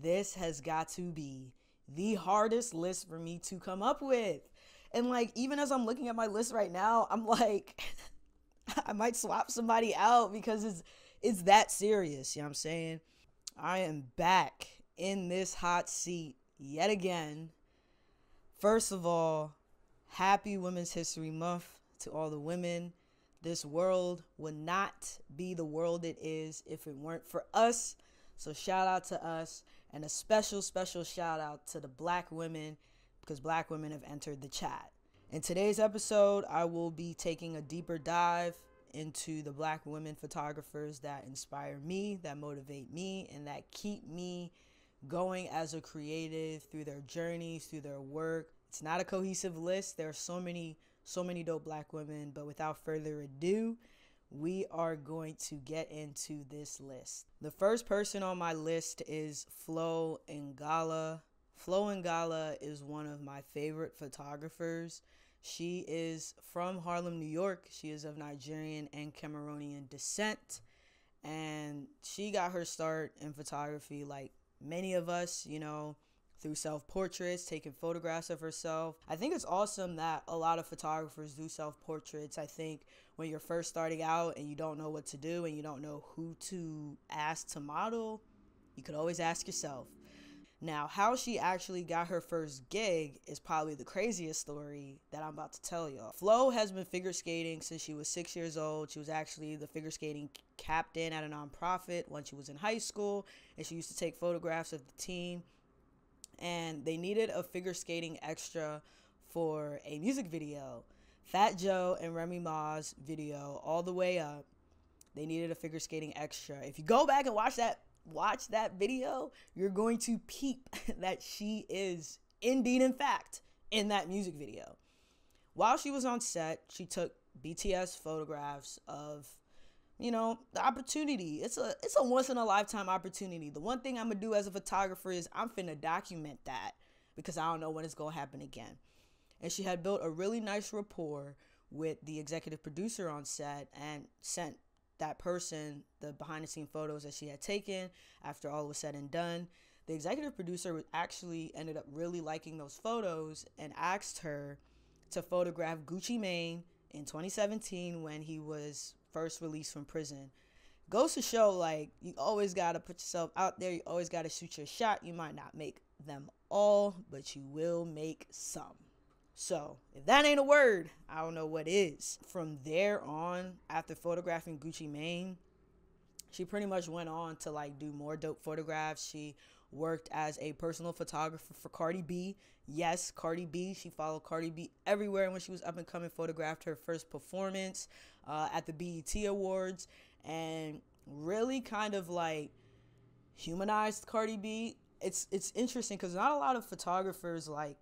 this has got to be the hardest list for me to come up with. And like, even as I'm looking at my list right now, I'm like, I might swap somebody out because it's that serious. You know what I'm saying? I am back in this hot seat yet again. First of all, happy Women's History Month to all the women. This world would not be the world it is if it weren't for us. So shout out to us, and a special shout out to the black women, because black women have entered the chat. In today's episode, I will be taking a deeper dive into the black women photographers that inspire me, that motivate me, and that keep me going as a creative through their journeys, through their work. It's not a cohesive list. There are so many dope black women, but without further ado, we are going to get into this list. The first person on my list is Flo Ngala. Flo Ngala is one of my favorite photographers. She is from Harlem, New York. She is of Nigerian and Cameroonian descent, and she got her start in photography like many of us, you know, through self-portraits, taking photographs of herself. I think it's awesome that a lot of photographers do self-portraits. I think when you're first starting out and you don't know what to do and you don't know who to ask to model, you could always ask yourself. Now, how she actually got her first gig is probably the craziest story that I'm about to tell y'all. Flo has been figure skating since she was 6 years old. She was actually the figure skating captain at a nonprofit when she was in high school, and she used to take photographs of the team. And they needed a figure skating extra for a music video. Fat Joe and Remy Ma's video, All the Way Up, they needed a figure skating extra. If you go back and watch that video, you're going to peep that she is indeed, in fact, in that music video. While she was on set, she took BTS photographs of, you know, the opportunity. It's a once in a lifetime opportunity. The one thing I'm gonna do as a photographer is I'm finna document that, because I don't know when it's gonna happen again. And she had built a really nice rapport with the executive producer on set and sent that person the behind the scene photos that she had taken after all was said and done. The executive producer actually ended up really liking those photos and asked her to photograph Gucci Mane in 2017 when he was first released from prison. Goes to show, like, you always gotta put yourself out there. You always gotta shoot your shot. You might not make them all, but you will make some. So if that ain't a word, I don't know what is. From there on, after photographing Gucci Mane, she pretty much went on to like do more dope photographs. She worked as a personal photographer for Cardi B. Yes, Cardi B. She followed Cardi B everywhere. And when she was up and coming, photographed her first performance at the BET Awards, and really kind of like humanized Cardi B. It's interesting because not a lot of photographers like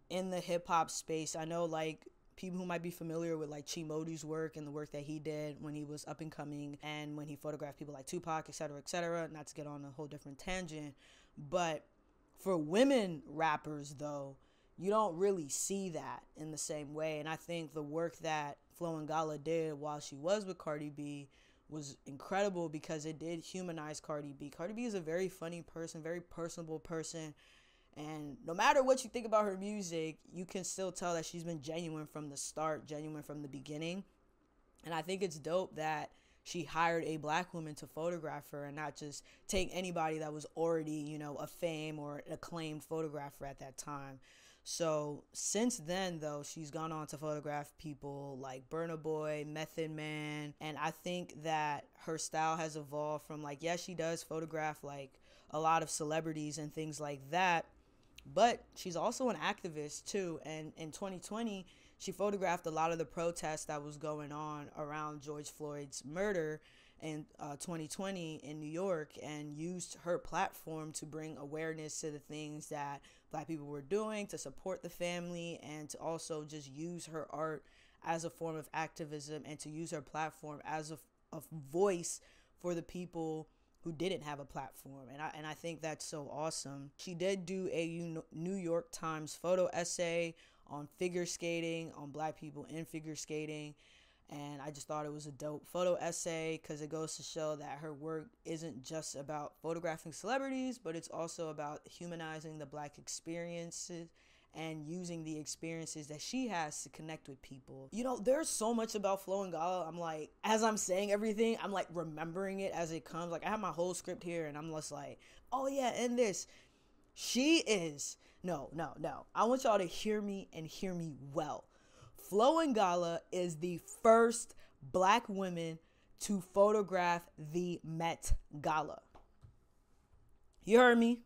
in the hip hop space. I know like people who might be familiar with like Chimodu's work and the work that he did when he was up and coming and when he photographed people like Tupac, etc., not to get on a whole different tangent. But for women rappers though, you don't really see that in the same way. And I think the work that Flo Ngala did while she was with Cardi B was incredible because it did humanize Cardi B. Cardi B is a very funny person, very personable person. And no matter what you think about her music, you can still tell that she's been genuine from the start, genuine from the beginning. And I think it's dope that she hired a black woman to photograph her and not just take anybody that was already, you know, a fame or an acclaimed photographer at that time. So since then, though, she's gone on to photograph people like Burna Boy, Method Man. And I think that her style has evolved from like, yes, she does photograph like a lot of celebrities and things like that, but she's also an activist too. And in 2020, she photographed a lot of the protests that was going on around George Floyd's murder in 2020 in New York, and used her platform to bring awareness to the things that black people were doing, to support the family, and to also just use her art as a form of activism and to use her platform as a voice for the people who didn't have a platform. And I think that's so awesome. She did do a New York Times photo essay on figure skating, on black people in figure skating. And I just thought it was a dope photo essay because it goes to show that her work isn't just about photographing celebrities, but it's also about humanizing the Black experiences and using the experiences that she has to connect with people. You know, there's so much about Flo Ngala. I'm like, as I'm saying everything, I'm like remembering it as it comes. Like I have my whole script here and I'm just like, oh yeah, and this. She is, no. I want y'all to hear me and hear me well. Flo Ngala is the first Black woman to photograph the Met Gala. You heard me?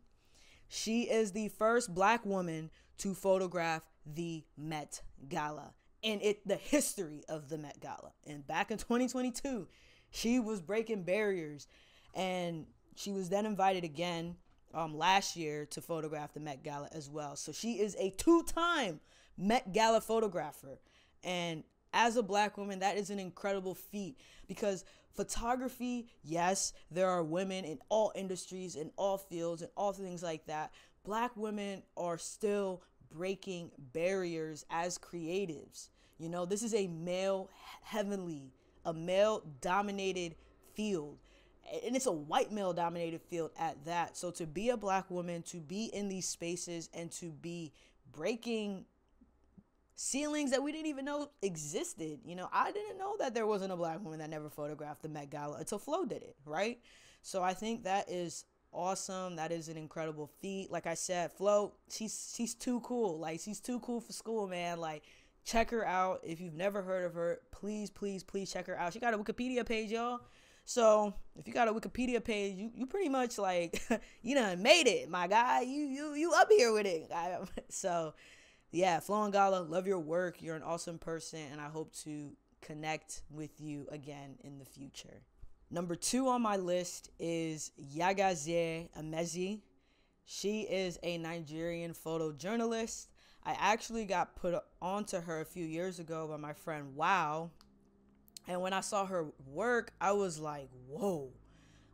She is the first Black woman to photograph the Met Gala in the history of the Met Gala. And back in 2022, she was breaking barriers, and she was then invited again last year to photograph the Met Gala as well. So she is a two-time Met Gala photographer. And as a Black woman, that is an incredible feat, because photography, yes, there are women in all industries, in all fields, and all things like that. Black women are still breaking barriers as creatives. You know, this is a male-dominated field. And it's a white male-dominated field at that. So to be a Black woman, to be in these spaces, and to be breaking ceilings that we didn't even know existed. You know, I didn't know that there wasn't a Black woman that never photographed the Met Gala until Flo did it, right? So I think that is awesome. That is an incredible feat. Like I said, Flo, she's too cool. Like, she's too cool for school, man. Like, check her out. If you've never heard of her, please check her out. She got a Wikipedia page, y'all. So if you got a Wikipedia page, you pretty much like, you done made it, my guy. You up here with it. So yeah, Flo Ngala, love your work. You're an awesome person, and I hope to connect with you again in the future. Number 2 on my list is Yagazie Emezi. She is a Nigerian photojournalist. I actually got put onto her a few years ago by my friend Wow. And when I saw her work, I was like, whoa.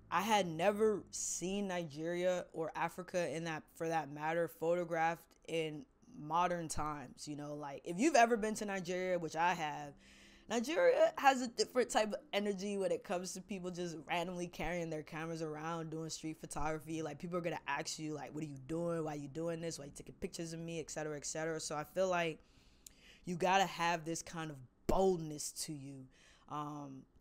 I had never seen Nigeria or Africa, for that matter, photographed in modern times. You know, like, if you've ever been to Nigeria, which I have, Nigeria has a different type of energy when it comes to people just randomly carrying their cameras around doing street photography. Like, people are gonna ask you, like, what are you doing? Why are you doing this? Why are you taking pictures of me? Etc., etc. So I feel like you gotta have this kind of boldness to you,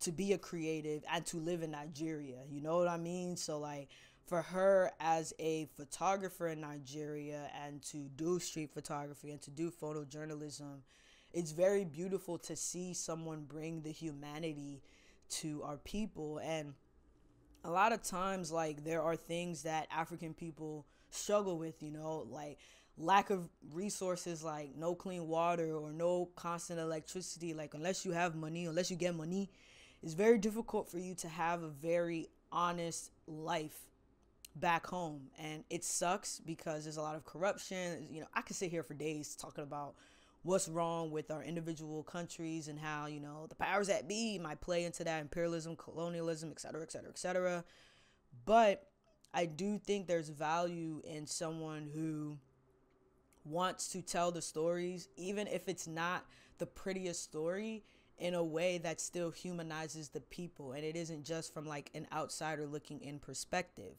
to be a creative and to live in Nigeria. You know what I mean? So like, for her as a photographer in Nigeria, and to do street photography and to do photojournalism, it's very beautiful to see someone bring the humanity to our people. And a lot of times, like, there are things that African people struggle with, you know, like lack of resources, like no clean water or no constant electricity. Like, unless you have money, unless you get money, it's very difficult for you to have a very honest life back home. And it sucks because there's a lot of corruption. You know, I could sit here for days talking about what's wrong with our individual countries and how, you know, the powers that be might play into that, imperialism, colonialism, etc., etc., etc. But I do think there's value in someone who wants to tell the stories, even if it's not the prettiest story, in a way that still humanizes the people, and it isn't just from like an outsider looking in perspective.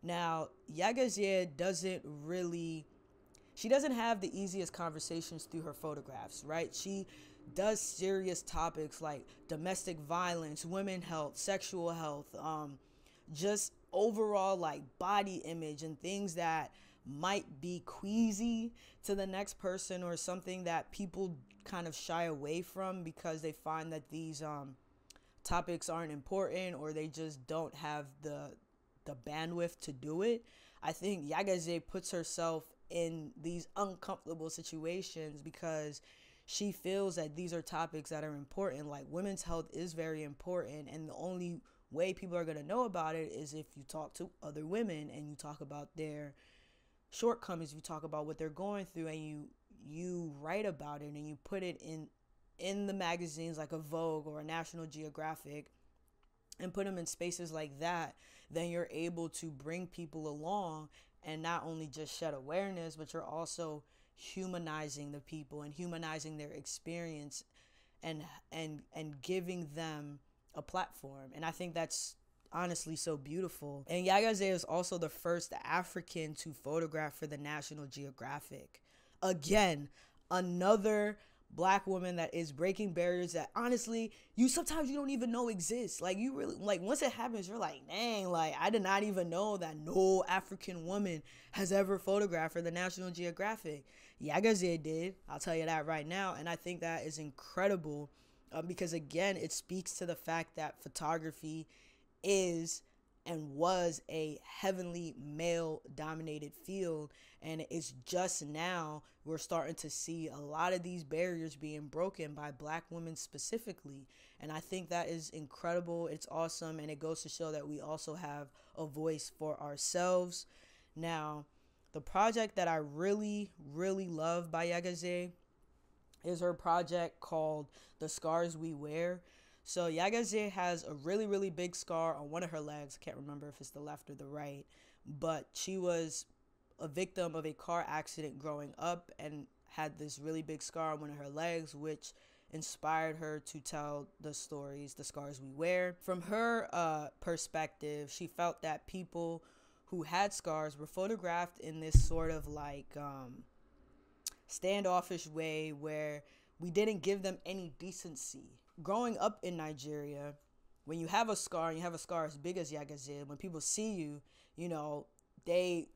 Now, Yagazie she doesn't have the easiest conversations through her photographs, right? She does serious topics like domestic violence, women's health, sexual health, just overall like body image, and things that might be queasy to the next person, or something that people kind of shy away from because they find that these topics aren't important, or they just don't have the bandwidth to do it. I think Yagazie puts herself in these uncomfortable situations because she feels that these are topics that are important. Like, women's health is very important, and the only way people are going to know about it is if you talk to other women and you talk about their shortcomings, you talk about what they're going through, and you write about it, and you put it in the magazines like a Vogue or a National Geographic, and put them in spaces like that. Then you're able to bring people along and not only just shed awareness, but you're also humanizing the people and humanizing their experience. and giving them a platform. And I think that's honestly so beautiful. And Yagazie is also the first African to photograph for the National Geographic. Again, another Black woman that is breaking barriers that honestly you sometimes you don't even know exist. Like, you really, like, once it happens, you're like, dang, like, I did not even know that no African woman has ever photographed for the National Geographic. Yagazie did, I'll tell you that right now. And I think that is incredible, because again, it speaks to the fact that photography is and was a heavily male dominated field, and it's just now we're starting to see a lot of these barriers being broken by Black women specifically. And I think that is incredible. It's awesome, and it goes to show that we also have a voice for ourselves. Now, the project that I really love by Yagazie is her project called The Scars We Wear. So Yagazie has a really big scar on one of her legs. I can't remember if it's the left or the right, but she was a victim of a car accident growing up and had this really big scar on one of her legs, which inspired her to tell the stories, The Scars We Wear. From her perspective, she felt that people who had scars were photographed in this sort of like standoffish way where we didn't give them any decency. Growing up in Nigeria, when you have a scar and you have a scar as big as Yagazie, when people see you, they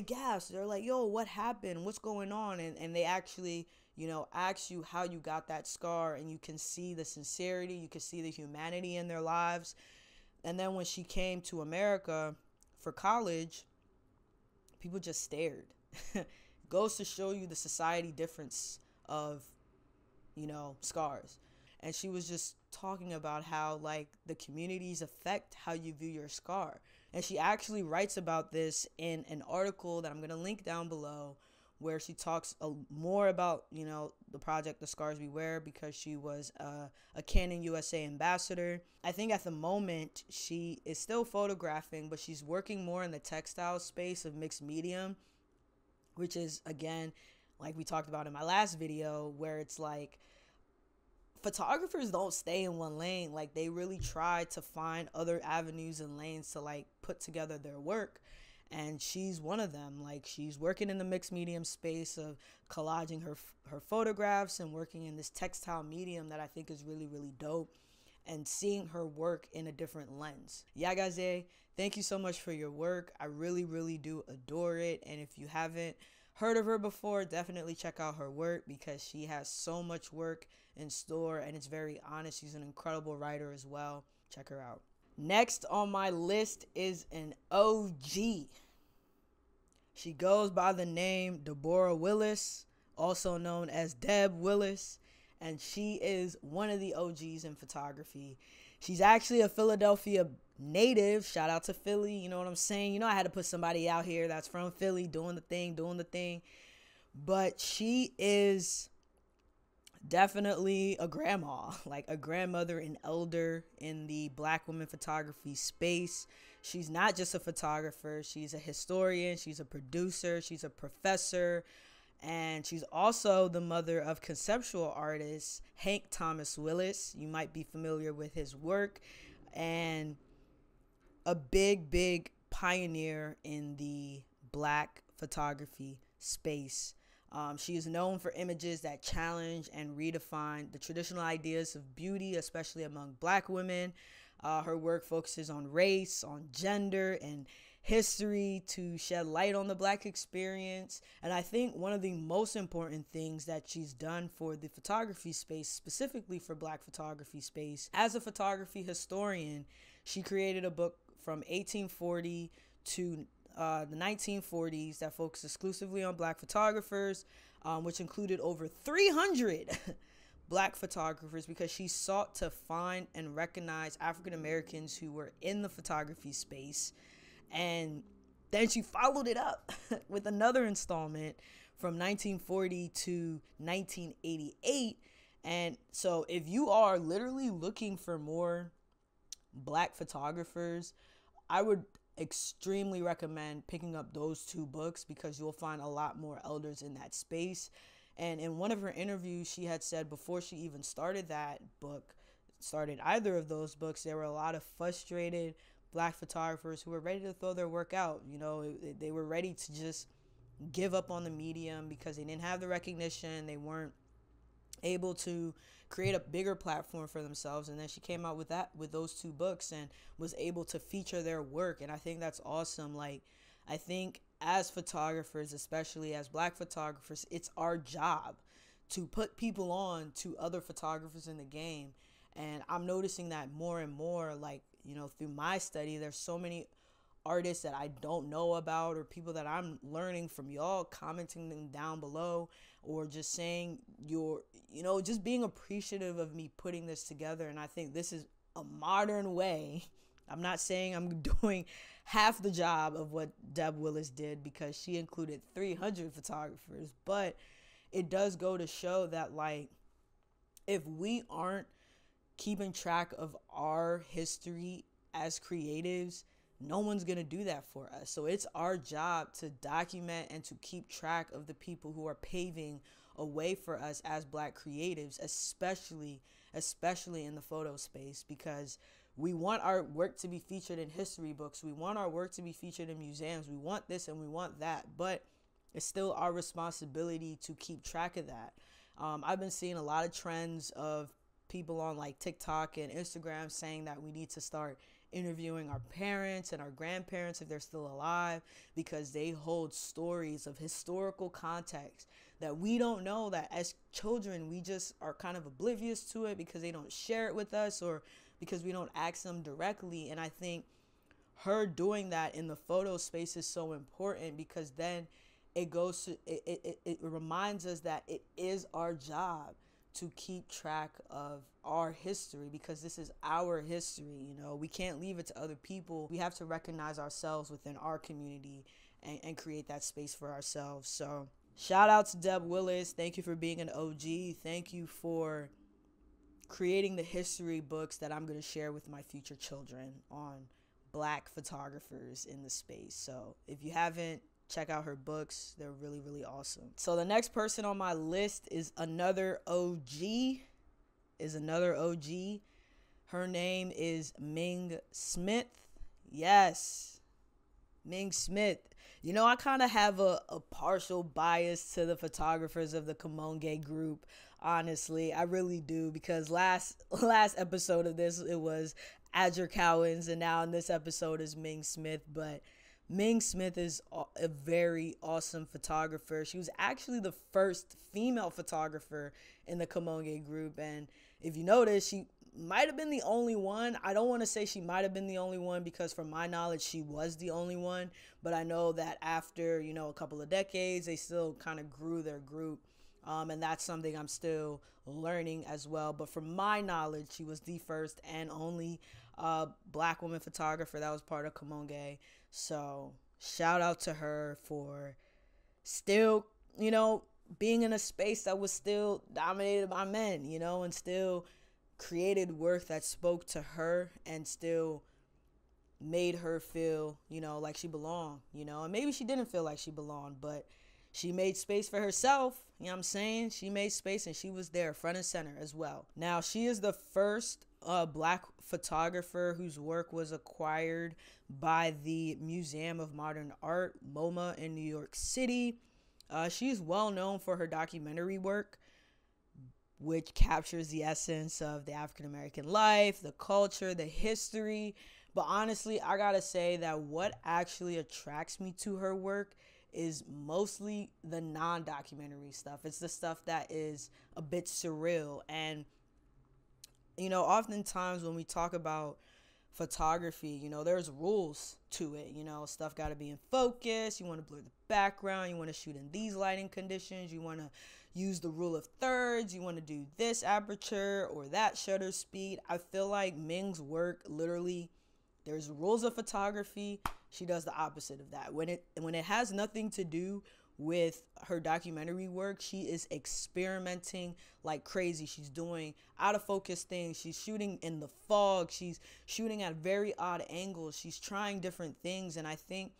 gasp. They're like, yo, what happened? What's going on? And they actually, ask you how you got that scar, and you can see the sincerity, you can see the humanity in their lives. And then when she came to America for college, people just stared. Goes to show you the society difference of, scars. And she was just talking about how, like, the communities affect how you view your scar. And she actually writes about this in an article that I'm going to link down below, where she talks more about, the project The Scars We Wear, because she was a Canon USA ambassador. I think at the moment she is still photographing, but she's working more in the textile space of mixed medium, which is, again, like we talked about in my last video, where it's like, photographers don't stay in one lane. Like, they really try to find other avenues and lanes to, like, put together their work. And she's one of them. Like, she's working in the mixed medium space of collaging her photographs and working in this textile medium that I think is really dope, and seeing her work in a different lens. Yagazie, thank you so much for your work. I really do adore it. And if you haven't heard of her before, definitely check out her work, because she has so much work in store, and it's very honest. She's an incredible writer as well. Check her out. Next on my list is an OG. She goes by the name Deborah Willis, also known as Deb Willis, and she is one of the OGs in photography. She's actually a Philadelphia native. Shout out to Philly. You know what I'm saying? I had to put somebody out here that's from Philly doing the thing. But she is definitely a grandma, like a grandmother and elder in the Black women photography space. She's not just a photographer. She's a historian. She's a producer. She's a professor. And she's also the mother of conceptual artist Hank Thomas Willis. You might be familiar with his work, and a big pioneer in the Black photography space. She is known for images that challenge and redefine the traditional ideas of beauty, especially among Black women. Her work focuses on race, on gender, and history to shed light on the Black experience. And I think one of the most important things that she's done for the photography space, specifically for Black photography space, as a photography historian, she created a book from 1840 to the 1940s that focused exclusively on Black photographers, which included over 300 Black photographers, because she sought to find and recognize African Americans who were in the photography space. And then she followed it up with another installment from 1940 to 1988. And so if you are literally looking for more Black photographers, I would extremely recommend picking up those two books, because you'll find a lot more elders in that space. And in one of her interviews, she had said before she even started either of those books, there were a lot of frustrated Black photographers who were ready to throw their work out. You know, they were ready to just give up on the medium because they didn't have the recognition. They weren't able to create a bigger platform for themselves. And then she came out with those 2 books and was able to feature their work. And I think that's awesome. Like, I think as photographers, especially as Black photographers, it's our job to put people on to other photographers in the game. And I'm noticing that more and more, like, you know, through my study, there's so many artists that I don't know about, or people that I'm learning from y'all commenting them down below, or just saying just being appreciative of me putting this together. And I think this is a modern way. I'm not saying I'm doing half the job of what Deb Willis did, because she included 300 photographers, but it does go to show that, like, if we aren't keeping track of our history as creatives, no one's going to do that for us. So it's our job to document and to keep track of the people who are paving a way for us as Black creatives, especially in the photo space, because we want our work to be featured in history books. We want our work to be featured in museums. We want this and we want that, but it's still our responsibility to keep track of that. I've been seeing a lot of trends of people on like TikTok and Instagram saying that we need to start interviewing our parents and our grandparents if they're still alive, because they hold stories of historical context that we don't know, that as children we just are kind of oblivious to it because they don't share it with us, or because we don't ask them directly. And I think her doing that in the photo space is so important, because then it goes to it reminds us that it is our job to keep track of our history, because this is our history. You know, we can't leave it to other people. We have to recognize ourselves within our community and create that space for ourselves. So shout out to Deb Willis. Thank you for being an OG. Thank you for creating the history books that I'm going to share with my future children on Black photographers in the space. So if you haven't, check out her books. They're really, really awesome. So the next person on my list is another OG. Her name is Ming Smith. Yes, Ming Smith. You know, I kind of have a partial bias to the photographers of the Kamonge group. Honestly, I really do, because last episode of this, it was Adger Cowens, and now in this episode is Ming Smith. But Ming Smith is a very awesome photographer. She was actually the first female photographer in the Kamonge group. And if you notice, she might have been the only one. I don't want to say she might have been the only one, because from my knowledge, she was the only one. But I know that after, you know, a couple of decades, they still kind of grew their group. And that's something I'm still learning as well. But from my knowledge, she was the first and only Black woman photographer that was part of Kamonge. So shout out to her for still, you know, being in a space that was still dominated by men, you know, and still created work that spoke to her and still made her feel, you know, like she belonged, you know. And maybe she didn't feel like she belonged, but she made space for herself. You know what I'm saying? She made space, and she was there front and center as well. Now, she is the first Black photographer whose work was acquired by the Museum of Modern Art, MoMA, in New York City. She's well known for her documentary work, which captures the essence of the African-American life, the culture, the history. But honestly, I gotta say that what actually attracts me to her work is mostly the non-documentary stuff. It's the stuff that is a bit surreal. And, you know, oftentimes when we talk about photography, you know, there's rules to it. You know, stuff got to be in focus. You want to blur the background. You want to shoot in these lighting conditions. You want to use the rule of thirds. You want to do this aperture or that shutter speed. I feel like Ming's work, literally, there's rules of photography. She does the opposite of that. When it has nothing to do with her documentary work, she is experimenting like crazy. She's doing out of focus things. She's shooting in the fog. She's shooting at very odd angles. She's trying different things. And I think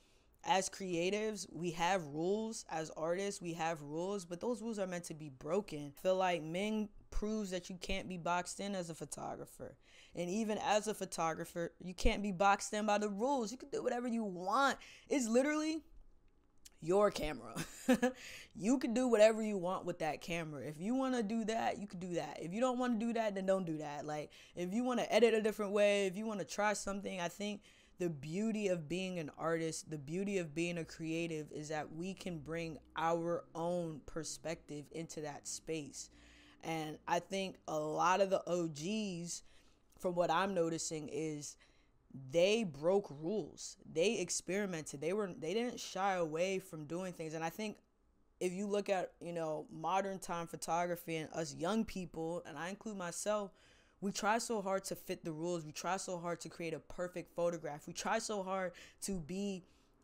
as creatives, we have rules. As artists, we have rules, but those rules are meant to be broken. I feel like Ming proves that you can't be boxed in as a photographer. And even as a photographer, you can't be boxed in by the rules. You can do whatever you want. It's literally your camera. You can do whatever you want with that camera. If you want to do that, you can do that. If you don't want to do that, then don't do that. Like, if you want to edit a different way, if you want to try something, I think the beauty of being an artist, the beauty of being a creative is that we can bring our own perspective into that space. And I think a lot of the OGs, from what I'm noticing, is they broke rules. They experimented. They didn't shy away from doing things. And I think if you look at, modern time photography and us young people, and I include myself, we try so hard to fit the rules. We try so hard to create a perfect photograph. We try so hard to be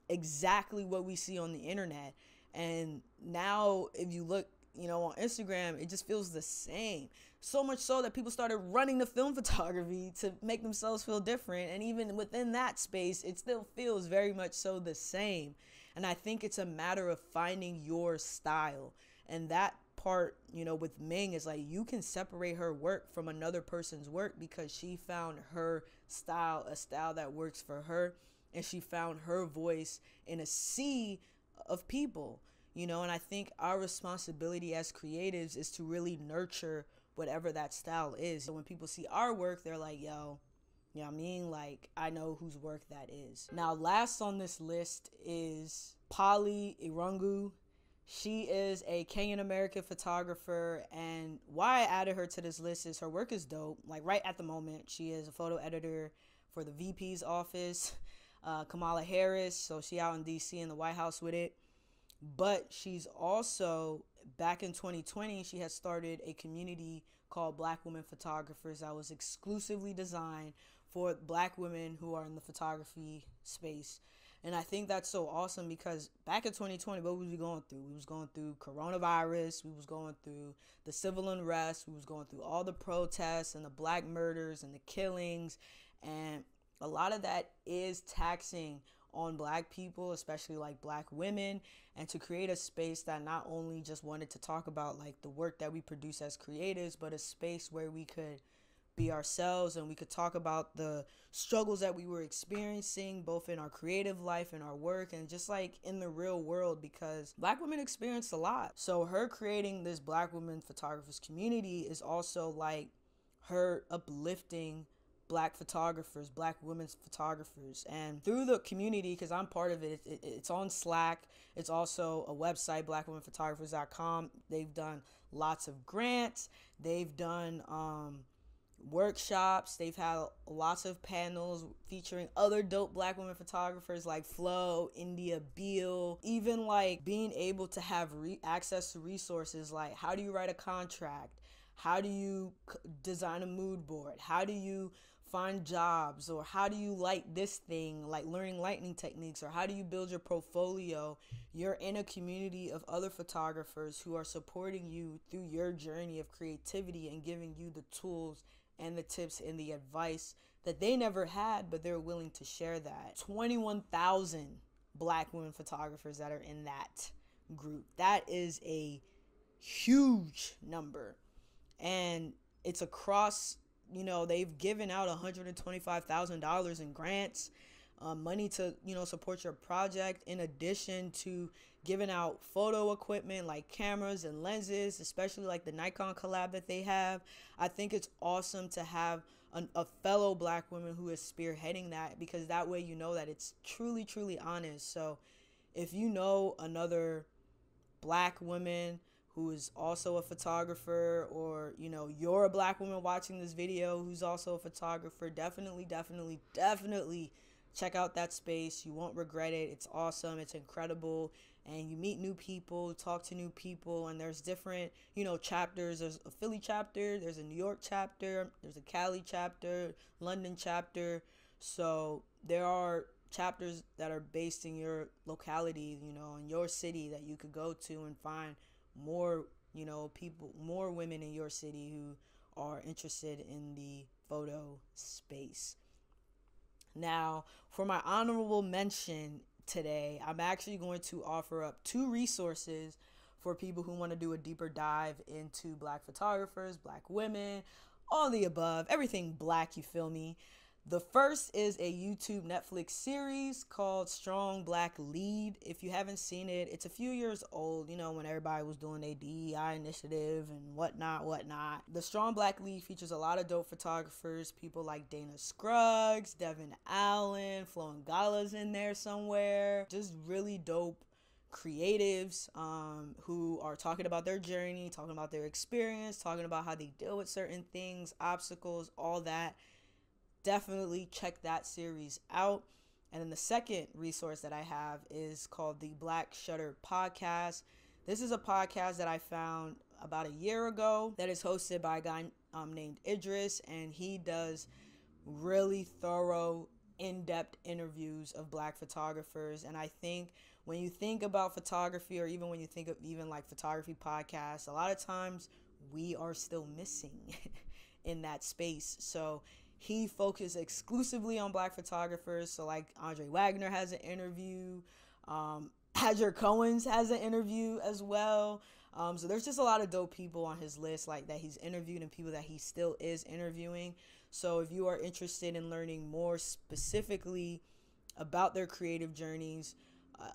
exactly what we see on the internet. And now if you look, on Instagram, it just feels the same. So much so that people started running to film photography to make themselves feel different. And even within that space, it still feels very much so the same. And I think it's a matter of finding your style. And that part, with Ming is like, you can separate her work from another person's work because she found her style, a style that works for her. And she found her voice in a sea of people, and I think our responsibility as creatives is to really nurture whatever that style is. So when people see our work, they're like, yo, I know whose work that is. Now, last on this list is Irungu. She is a Kenyan American photographer, and why I added her to this list is her work is dope. Like right at the moment, she is a photo editor for the VP's office, Kamala Harris. So she out in DC in the White House with it. But she's also, back in 2020, she has started a community called Black Women Photographers that was exclusively designed for Black women who are in the photography space. And I think that's so awesome because back in 2020, what was we going through? We was going through coronavirus. We was going through the civil unrest. We was going through all the protests and the Black murders and the killings. And a lot of that is taxing on Black people, especially like Black women, and to create a space that not only just wanted to talk about like the work that we produce as creatives, but a space where we could be ourselves and we could talk about the struggles that we were experiencing both in our creative life and our work and just like in the real world, because Black women experienced a lot. So her creating this Black women photographers community is also like her uplifting Black photographers, Black women's photographers. And through the community, because I'm part of it, it's on Slack. It's also a website, blackwomenphotographers.com. They've done lots of grants. They've done workshops. They've had lots of panels featuring other dope Black women photographers like Flo, India Beale, even like being able to have access to resources like how do you write a contract? How do you design a mood board? How do you find jobs? Or how do you light this thing, like learning lighting techniques? Or how do you build your portfolio? You're in a community of other photographers who are supporting you through your journey of creativity and giving you the tools and the tips and the advice that they never had, but they're willing to share that. 21,000 Black women photographers that are in that group. That is a huge number. And it's across, they've given out $125,000 in grants, money to, support your project, in addition to giving out photo equipment like cameras and lenses, especially like the Nikon collab that they have. I think it's awesome to have a fellow Black woman who is spearheading that, because that way you know that it's truly, truly honest. So if you know another Black woman who is also a photographer, or you're a Black woman watching this video who's also a photographer, definitely check out that space. You won't regret it. It's awesome. It's incredible. And you meet new people, talk to new people, and there's different chapters. There's a Philly chapter, there's a New York chapter, there's a Cali chapter, London chapter. So there are chapters that are based in your locality, in your city, that you could go to and find more, people, more women in your city who are interested in the photo space. Now, for my honorable mention, today. I'm actually going to offer up 2 resources for people who want to do a deeper dive into Black photographers, Black women, all the above, everything Black, you feel me? The first is a YouTube Netflix series called Strong Black Lead. If you haven't seen it, it's a few years old, you know, when everybody was doing their DEI initiative and whatnot. The Strong Black Lead features a lot of dope photographers, people like Dana Scruggs, Devin Allen, Flo Ngala's in there somewhere. Just really dope creatives who are talking about their journey, talking about their experience, talking about how they deal with certain things, obstacles, all that. Definitely check that series out. And then the second resource that I have is called the Black Shutter Podcast. This is a podcast that I found about a year ago that is hosted by a guy named Idris, and he does really thorough, in-depth interviews of Black photographers. And I think when you think about photography, or even when you think of even like photography podcasts, a lot of times we are still missing in that space. So he focused exclusively on Black photographers. So like Andre Wagner has an interview, Hadger Cohen's has an interview as well. So there's just a lot of dope people on his list like that he's interviewed and people that he still is interviewing. So if you are interested in learning more specifically about their creative journeys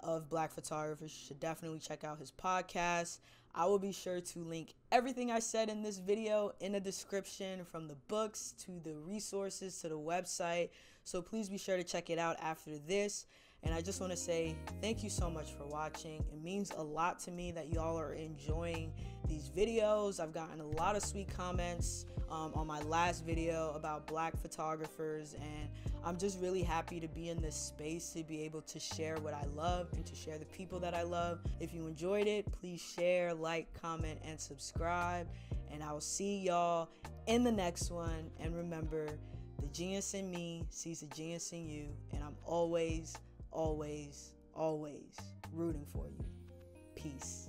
of Black photographers, you should definitely check out his podcast. I will be sure to link everything I said in this video in the description, from the books to the resources to the website. So please be sure to check it out after this. And I just want to say thank you so much for watching. It means a lot to me that y'all are enjoying these videos. I've gotten a lot of sweet comments on my last video about Black photographers, and I'm just really happy to be in this space to be able to share what I love and to share the people that I love. If you enjoyed it, please share, like, comment, and subscribe, and I will see y'all in the next one. And remember, the genius in me sees the genius in you, and I'm always rooting for you. Peace.